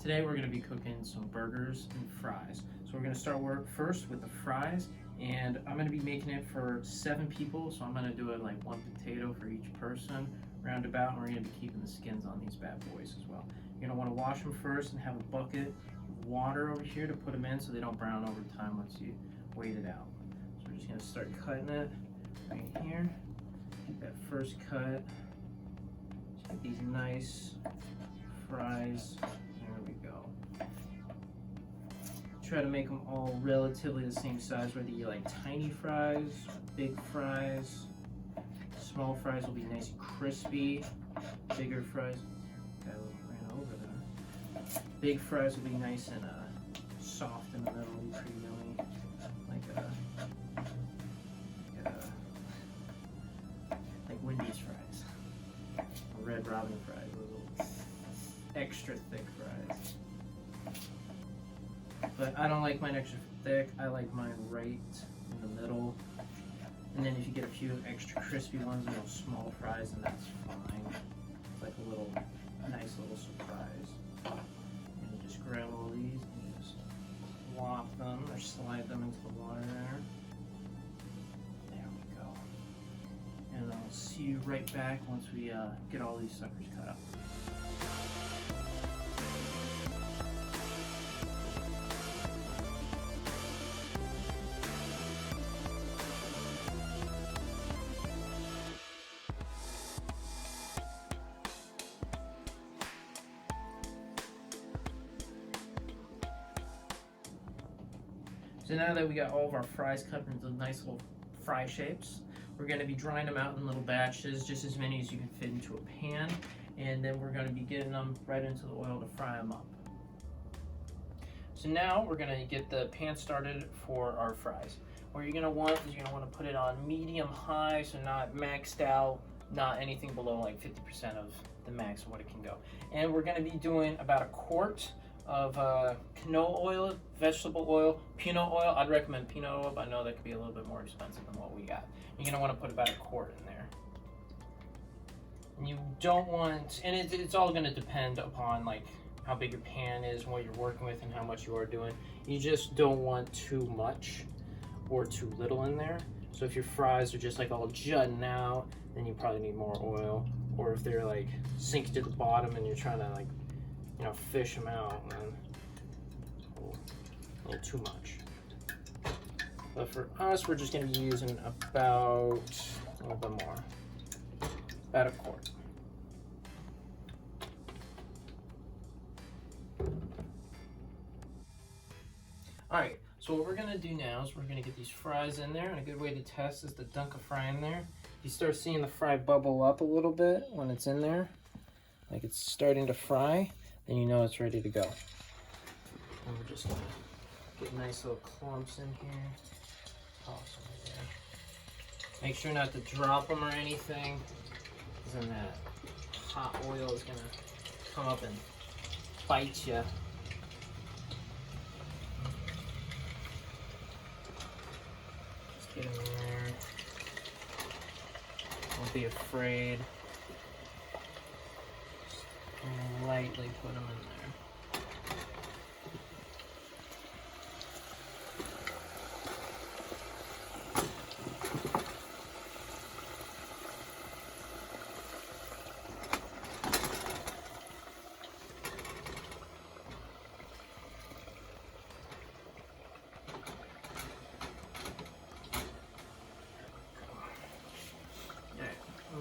Today we're going to be cooking some burgers and fries. So we're going to start work first with the fries, and I'm going to be making it for 7 people, so I'm going to do it like 1 potato for each person, roundabout, and we're going to be keeping the skins on these bad boys as well. You're going to want to wash them first and have a bucket of water over here to put them in so they don't brown over time once you wait it out. So we're just going to start cutting it right here. Get that first cut. Just get these nice fries. There we go. Try to make them all relatively the same size, whether you like tiny fries, big fries. Small fries will be nice and crispy. Bigger fries, got a little ran over there. Big fries will be nice and soft in the middle, will be pretty yummy. Like Wendy's fries, or Red Robin fries, those little extra thick fries. But I don't like mine extra thick. I like mine right in the middle. And then if you get a few extra crispy ones, little small fries, then that's fine. It's like a little nice little surprise. And you just grab all these and you just plop them or slide them into the water there. There we go. And I'll see you right back once we get all these suckers cut up. So now that we got all of our fries cut into nice little fry shapes, we're going to be drying them out in little batches, just as many as you can fit into a pan, and then we're going to be getting them right into the oil to fry them up. So now we're going to get the pan started for our fries. What you're going to want is you're going to want to put it on medium high, so not maxed out, not anything below like 50% of the max of what it can go. And we're going to be doing about a quart of canola oil, vegetable oil, peanut oil. I'd recommend peanut oil, but I know that could be a little bit more expensive than what we got. You're gonna want to put about a quart in there. And you don't want, and it's all gonna depend upon like how big your pan is and what you're working with and how much you are doing. You just don't want too much or too little in there. So if your fries are just like all jutting out, then you probably need more oil. Or if they're like sink to the bottom and you're trying to like, you know, fish them out, and a little too much. But for us, we're just going to be using about a little bit more, about a quart. All right, so what we're going to do now is we're going to get these fries in there, and a good way to test is to dunk a fry in there. If you start seeing the fry bubble up a little bit when it's in there, like it's starting to fry, then you know it's ready to go. And we're just gonna get nice little clumps in here. Toss them in there. Make sure not to drop them or anything, because then that hot oil is gonna come up and bite you. Just get them in there. Don't be afraid. Lightly put them in there.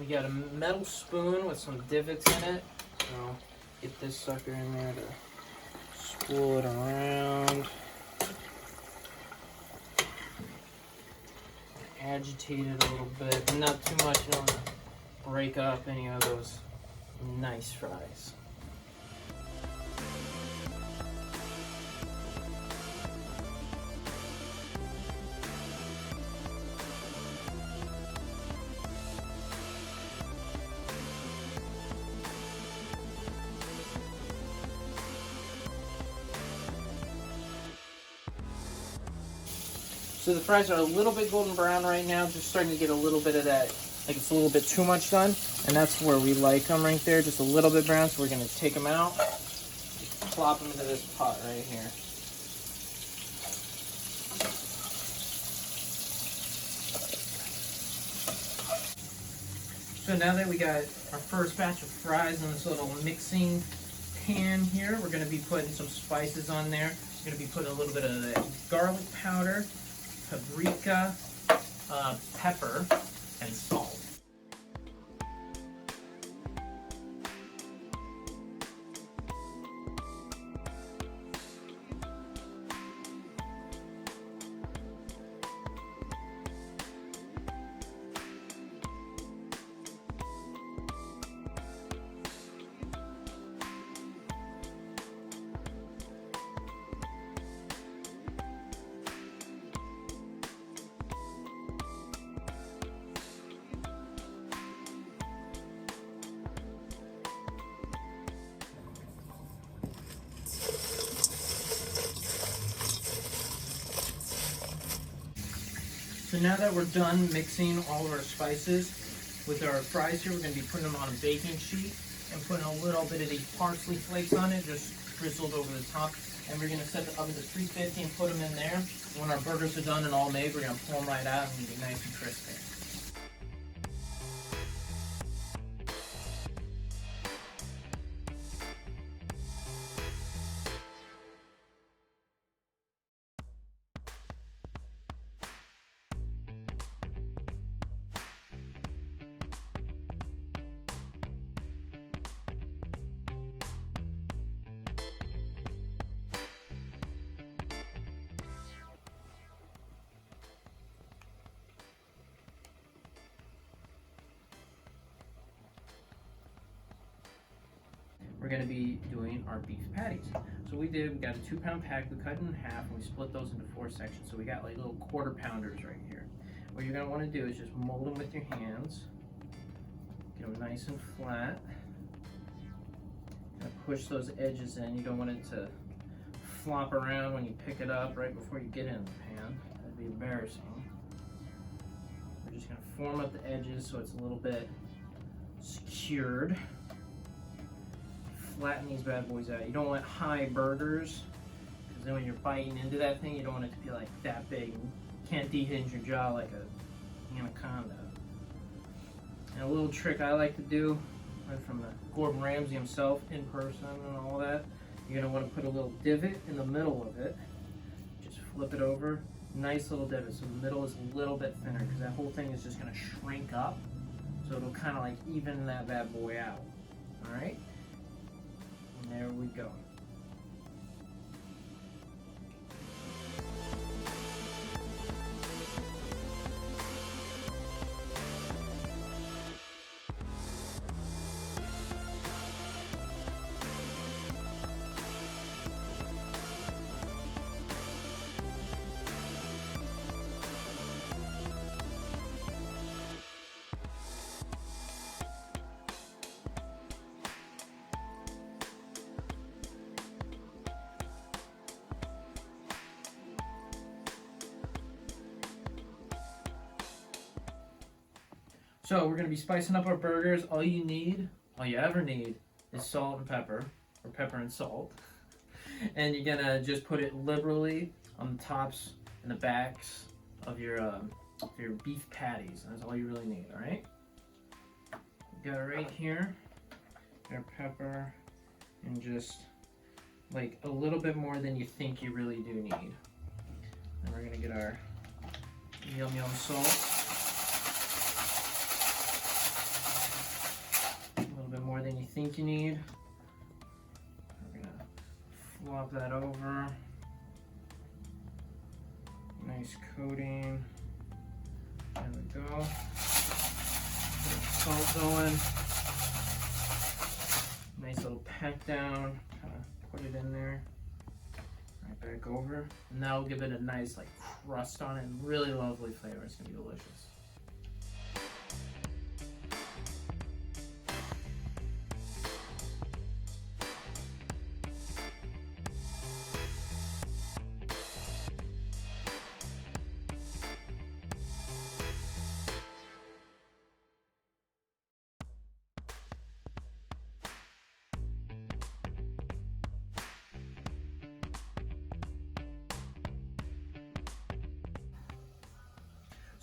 We got a metal spoon with some divots in it. So get this sucker in there to spool it around. Agitate it a little bit, but not too much. You don't want to break up any of those nice fries. So the fries are a little bit golden brown right now, just starting to get a little bit of that, like it's a little bit too much done, and that's where we like them right there, just a little bit brown, so we're gonna take them out. plop them into this pot right here. So now that we got our first batch of fries in this little mixing pan here, we're going to be putting some spices on there. We're going to be putting a little bit of the garlic powder, paprika, pepper, and salt. So now that we're done mixing all of our spices with our fries here, we're going to be putting them on a baking sheet and putting a little bit of these parsley flakes on it, just drizzled over the top. And we're going to set the oven to 350 and put them in there. When our burgers are done and all made, we're going to pull them right out and get nice and crispy. We're going to be doing our beef patties. So we got a 2-pound pack, we cut it in half, and we split those into 4 sections. So we got like little quarter pounders right here. What you're going to want to do is just mold them with your hands, get them nice and flat, and push those edges in. You don't want it to flop around when you pick it up right before you get it in the pan. That'd be embarrassing. We're just going to form up the edges so it's a little bit secured. Flatten these bad boys out. You don't want high burgers, because then when you're biting into that thing, you don't want it to be like that big. You can't dehinge your jaw like a anaconda. And a little trick I like to do, right from the Gordon Ramsay himself in person and all that, you're going to want to put a little divot in the middle of it. Just flip it over. Nice little divot, so the middle is a little bit thinner, because that whole thing is just going to shrink up. So it'll kind of like even that bad boy out. Alright? There we go. So we're going to be spicing up our burgers. All you ever need is salt and pepper, or pepper and salt. And you're going to just put it liberally on the tops and the backs of your beef patties. That's all you really need, all right? You got it right here, your pepper, and just like a little bit more than you think you really do need. And we're going to get our yum salt. More than you think you need. We're gonna flop that over. Nice coating. There we go. Put salt going. Nice little peck down. Kind of put it in there. Right back over. And that'll give it a nice like crust on it and really lovely flavor. It's gonna be delicious.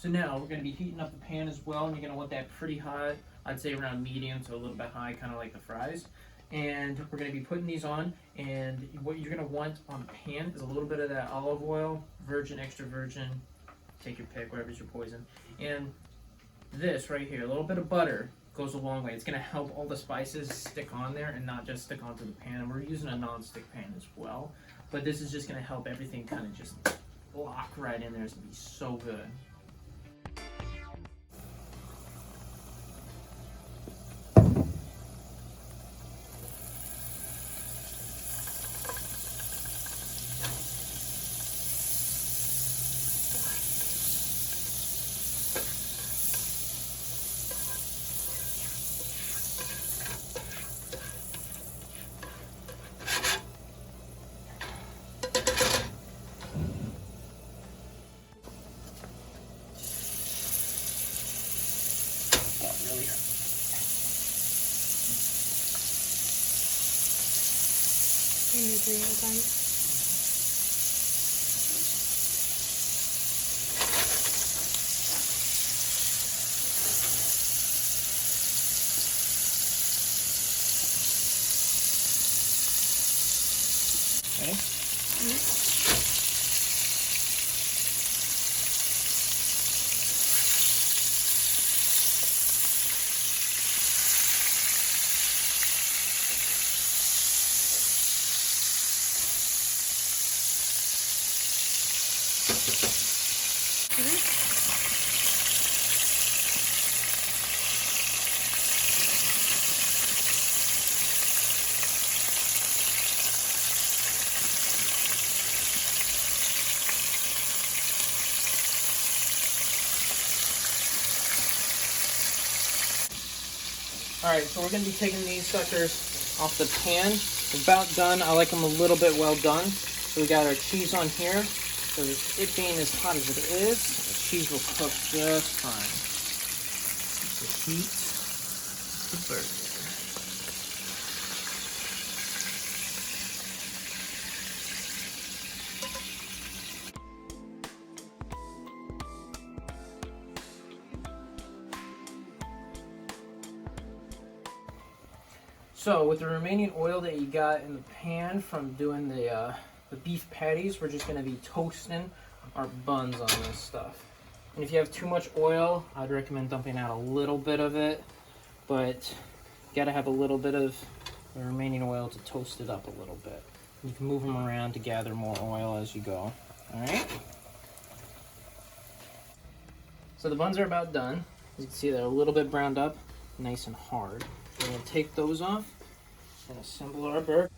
So now we're going to be heating up the pan as well, and you're going to want that pretty hot. I'd say around medium to a little bit high, kind of like the fries. And we're going to be putting these on, and what you're going to want on the pan is a little bit of that olive oil, virgin, extra virgin, take your pick, whatever's your poison. And this right here, a little bit of butter goes a long way. It's going to help all the spices stick on there and not just stick onto the pan. And we're using a non-stick pan as well, but this is just going to help everything kind of just lock right in there. It's going to be so good. Really. Ready? Mm-hmm. Alright, so we're going to be taking these suckers off the pan. About done. I like them a little bit well done. So we got our cheese on here. So it being as hot as it is, the cheese will cook just fine. The heat, the burger. So with the remaining oil that you got in the pan from doing the beef patties, we're just going to be toasting our buns on this stuff. And if you have too much oil, I'd recommend dumping out a little bit of it, but you got to have a little bit of the remaining oil to toast it up a little bit. You can move them around to gather more oil as you go. All right. So the buns are about done. You can see they're a little bit browned up, nice and hard. We're going to take those off and assemble our burger.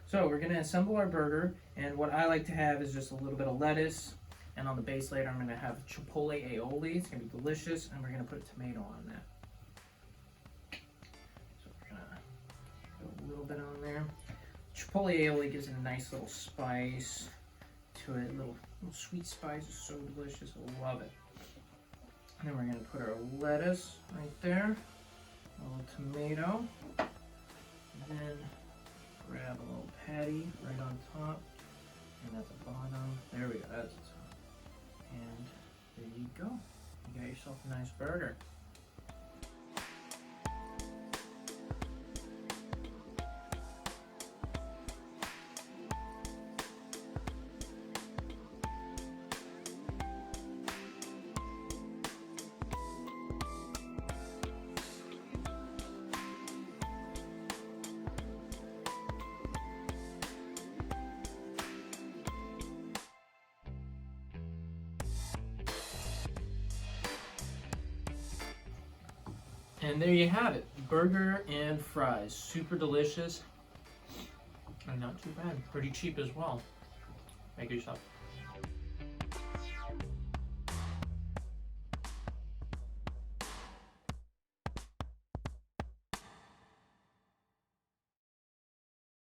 So we're going to assemble our burger, and what I like to have is just a little bit of lettuce, and on the base later I'm going to have chipotle aioli. It's going to be delicious, and we're going to put a tomato on that. So we're going to put a little bit on there. Chipotle aioli gives it a nice little spice to it, little sweet spice. It's so delicious. I love it. And then we're going to put our lettuce right there. A little tomato, and then grab a little patty right on top, and at the bottom, there we go, that's the top. And there you go, you got yourself a nice burger. And there you have it, burger and fries. Super delicious and not too bad. Pretty cheap as well. Make it yourself.